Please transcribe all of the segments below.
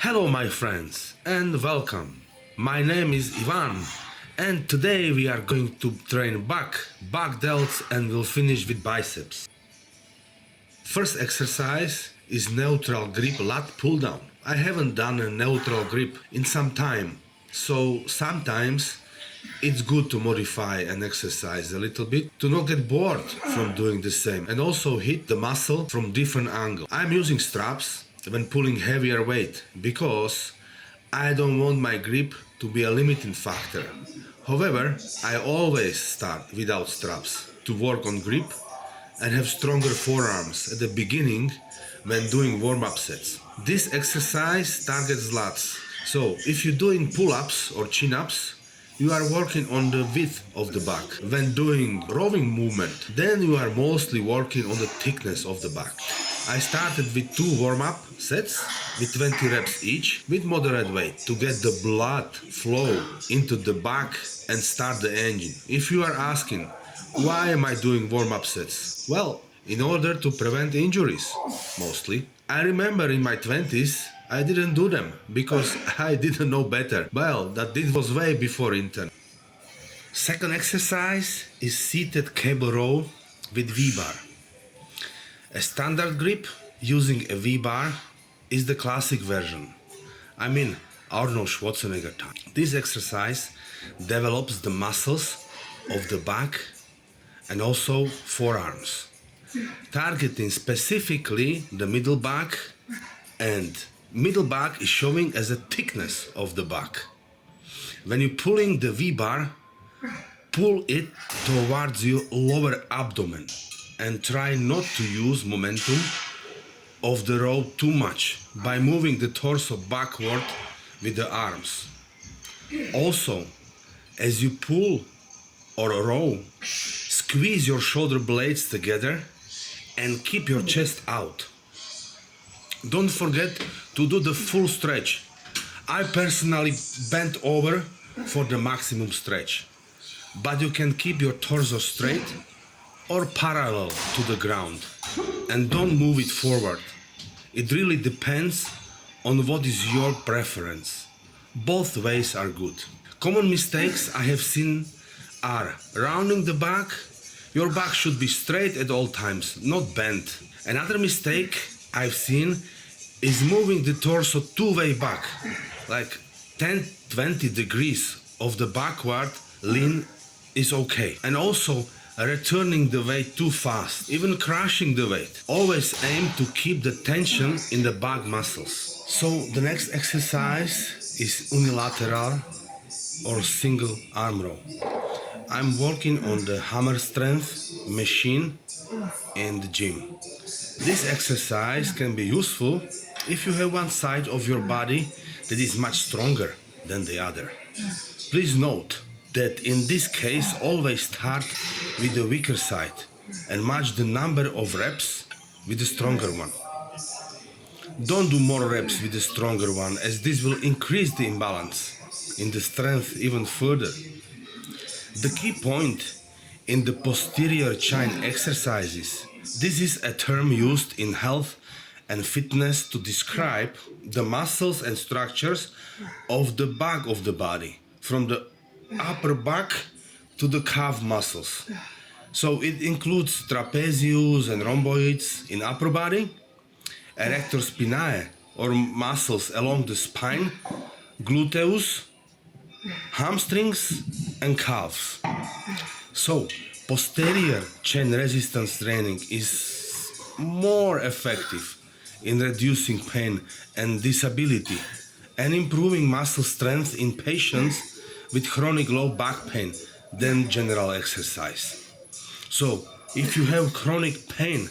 Hello my friends and welcome. My name is Ivan and today we are going to train back delts and we'll finish with biceps. First exercise is neutral grip lat pull down. I haven't done a neutral grip in some time, so sometimes it's good to modify an exercise a little bit to not get bored from doing the same and also hit the muscle from different angle. I'm using straps when pulling heavier weight because I don't want my grip to be a limiting factor. However, I always start without straps to work on grip and have stronger forearms at the beginning when doing warm-up sets. This exercise targets lats, so if you're doing pull-ups or chin-ups, you are working on the width of the back. When doing rowing movement, then you are mostly working on the thickness of the back. I started with 2 warm-up sets with 20 reps each with moderate weight to get the blood flow into the back and start the engine. If you are asking, why am I doing warm-up sets? Well, in order to prevent injuries, mostly. I remember in my 20s, I didn't do them because I didn't know better. Well, this was way before internet. Second exercise is seated cable row with V-bar. A standard grip using a V-bar is the classic version. I mean, Arnold Schwarzenegger type. This exercise develops the muscles of the back and also forearms, targeting specifically the middle back, and middle back is showing as a thickness of the back. When you're pulling the V-bar, pull it towards your lower abdomen and try not to use momentum of the row too much by moving the torso backward with the arms. Also, as you pull or row, squeeze your shoulder blades together and keep your chest out. Don't forget to do the full stretch. I personally bent over for the maximum stretch, but you can keep your torso straight or parallel to the ground and don't move it forward. It really depends on what is your preference. Both ways are good. Common mistakes I have seen are rounding the back. Your back should be straight at all times, not bent. Another mistake I've seen is moving the torso two-way back, like 10-20 degrees of the backward lean is okay. And also returning the weight too fast, even crushing the weight. Always aim to keep the tension in the back muscles. So the next exercise is unilateral or single arm row. I'm working on the hammer strength machine in the gym. This exercise can be useful if you have one side of your body that is much stronger than the other. Please note that in this case always start with the weaker side and match the number of reps with the stronger one. Don't do more reps with the stronger one, as this will increase the imbalance in the strength even further. The key point in the posterior chain exercises, this is a term used in health and fitness to describe the muscles and structures of the back of the body, from the upper back to the calf muscles. So it includes trapezius and rhomboids in upper body, erector spinae or muscles along the spine, gluteus, hamstrings and calves. So posterior chain resistance training is more effective in reducing pain and disability and improving muscle strength in patients with chronic low back pain than general exercise. So if you have chronic pain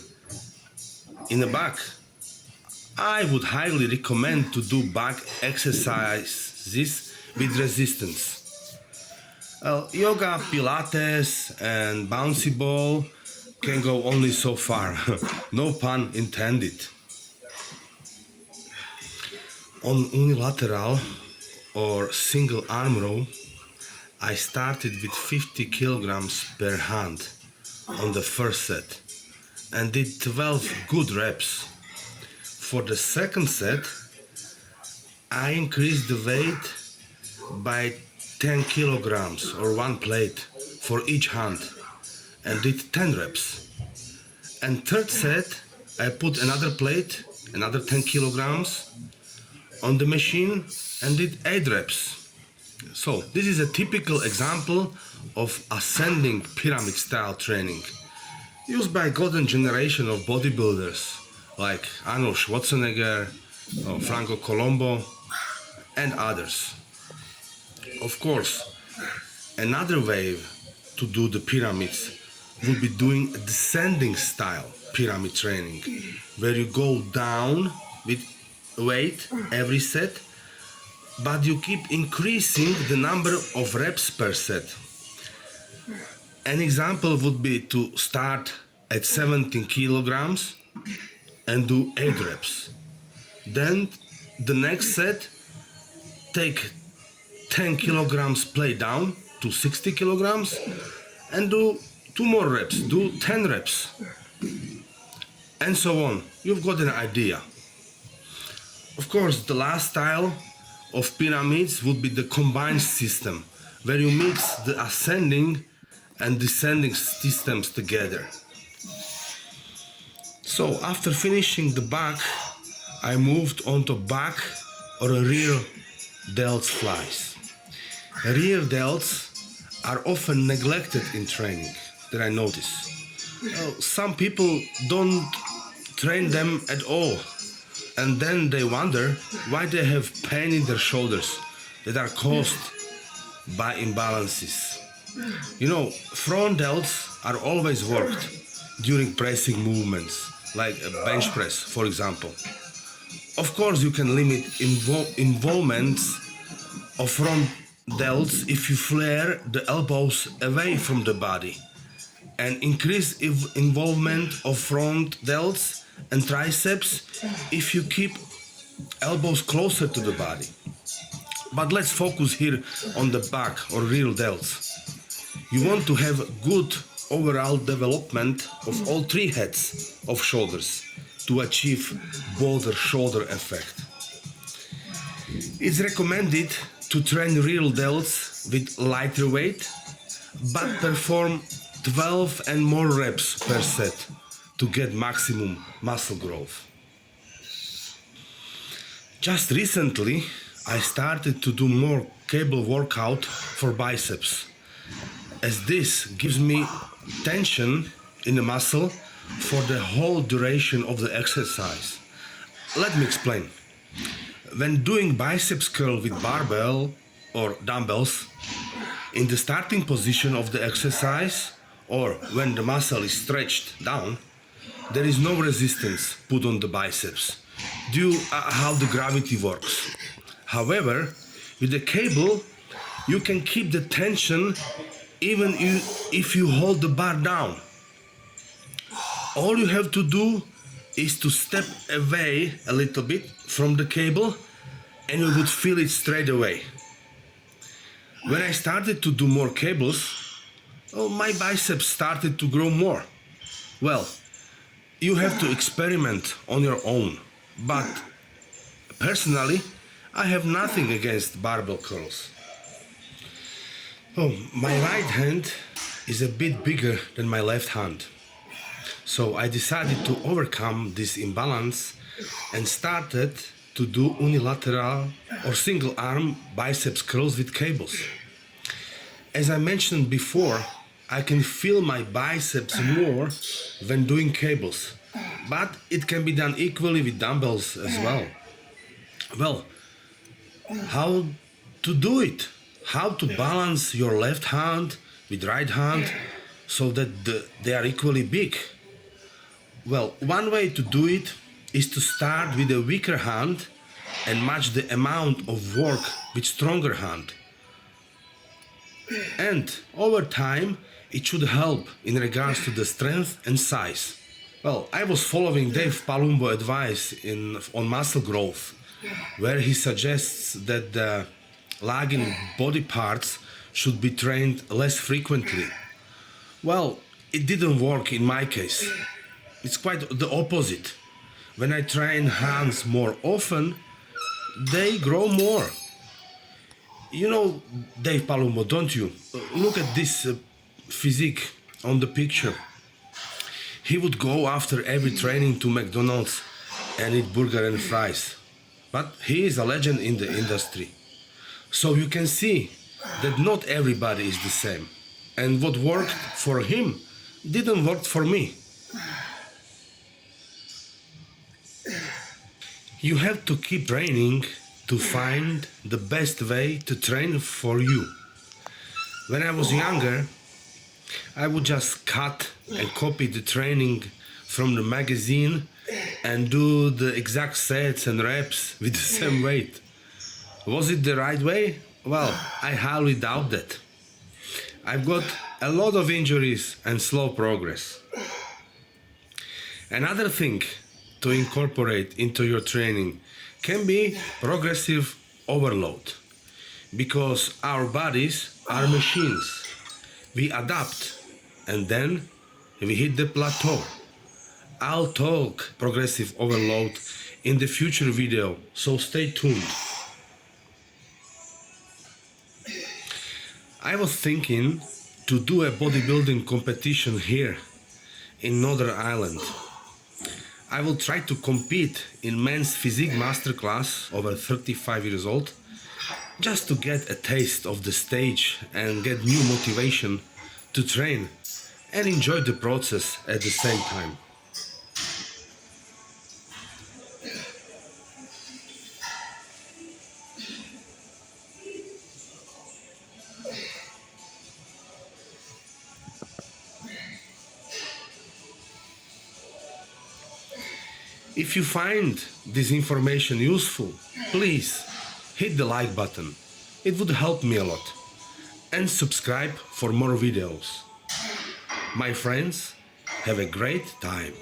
in the back, I would highly recommend to do back exercises with resistance. Yoga, Pilates and bouncy ball can go only so far, no pun intended. On unilateral or single arm row, I started with 50 kilograms per hand on the first set and did 12 good reps. For the second set, I increased the weight by 10 kilograms or one plate for each hand and did 10 reps. And third set, I put another plate, another 10 kilograms on the machine and did 8 reps. So this is a typical example of ascending pyramid style training used by golden generation of bodybuilders like Arnold Schwarzenegger, Franco Colombo and others. Of course, another way to do the pyramids would be doing a descending style pyramid training, where you go down with weight every set, but you keep increasing the number of reps per set. An example would be to start at 17 kilograms and do 8 reps. Then the next set, take 10 kilograms plate down to 60 kilograms and do 2 more reps, do 10 reps, and so on. You've got an idea. Of course, the last style of pyramids would be the combined system, where you mix the ascending and descending systems together. So after finishing the back, I moved on to back or rear delts flies. Rear delts are often neglected in training, that I notice. Some people don't train them at all, and then they wonder why they have pain in their shoulders that are caused by imbalances. You know, front delts are always worked during pressing movements, like a bench press, for example. Of course, you can limit involvements of front delts if you flare the elbows away from the body, and increase involvement of front delts and triceps if you keep elbows closer to the body. But let's focus here on the back or rear delts. You want to have good overall development of all 3 heads of shoulders to achieve broader shoulder effect. It's recommended to train rear delts with lighter weight, but perform 12 and more reps per set to get maximum muscle growth. Just recently, I started to do more cable workout for biceps, as this gives me tension in the muscle for the whole duration of the exercise. Let me explain. When doing biceps curl with barbell or dumbbells, in the starting position of the exercise, or when the muscle is stretched down, there is no resistance put on the biceps due to how the gravity works. However, with the cable, you can keep the tension even if you hold the bar down. All you have to do is to step away a little bit from the cable and you would feel it straight away. When I started to do more cables, my biceps started to grow more. Well, you have to experiment on your own, but personally, I have nothing against barbell curls. My right hand is a bit bigger than my left hand. So I decided to overcome this imbalance and started to do unilateral or single arm biceps curls with cables. As I mentioned before, I can feel my biceps more when doing cables, but it can be done equally with dumbbells as well. Well, how to do it? How to balance your left hand with right hand so that they are equally big? Well, one way to do it is to start with a weaker hand and match the amount of work with stronger hand. And over time, it should help in regards to the strength and size. Well, I was following Dave Palumbo's advice on muscle growth, where he suggests that the lagging body parts should be trained less frequently. Well, it didn't work in my case. It's quite the opposite. When I train hands more often, they grow more. You know Dave Palumbo, don't you? Look at this physique on the picture. He would go after every training to McDonald's and eat burger and fries. But he is a legend in the industry. So you can see that not everybody is the same. And what worked for him didn't work for me. You have to keep training to find the best way to train for you. When I was younger, I would just cut and copy the training from the magazine and do the exact sets and reps with the same weight. Was it the right way? Well, I highly doubt that. I've got a lot of injuries and slow progress. Another thing to incorporate into your training can be progressive overload. Because our bodies are machines. We adapt and then we hit the plateau. I'll talk progressive overload in the future video, so stay tuned. I was thinking to do a bodybuilding competition here in Northern Ireland. I will try to compete in men's physique masterclass over 35 years old, just to get a taste of the stage and get new motivation to train and enjoy the process at the same time. If you find this information useful, please hit the like button. It would help me a lot. And subscribe for more videos. My friends, have a great time.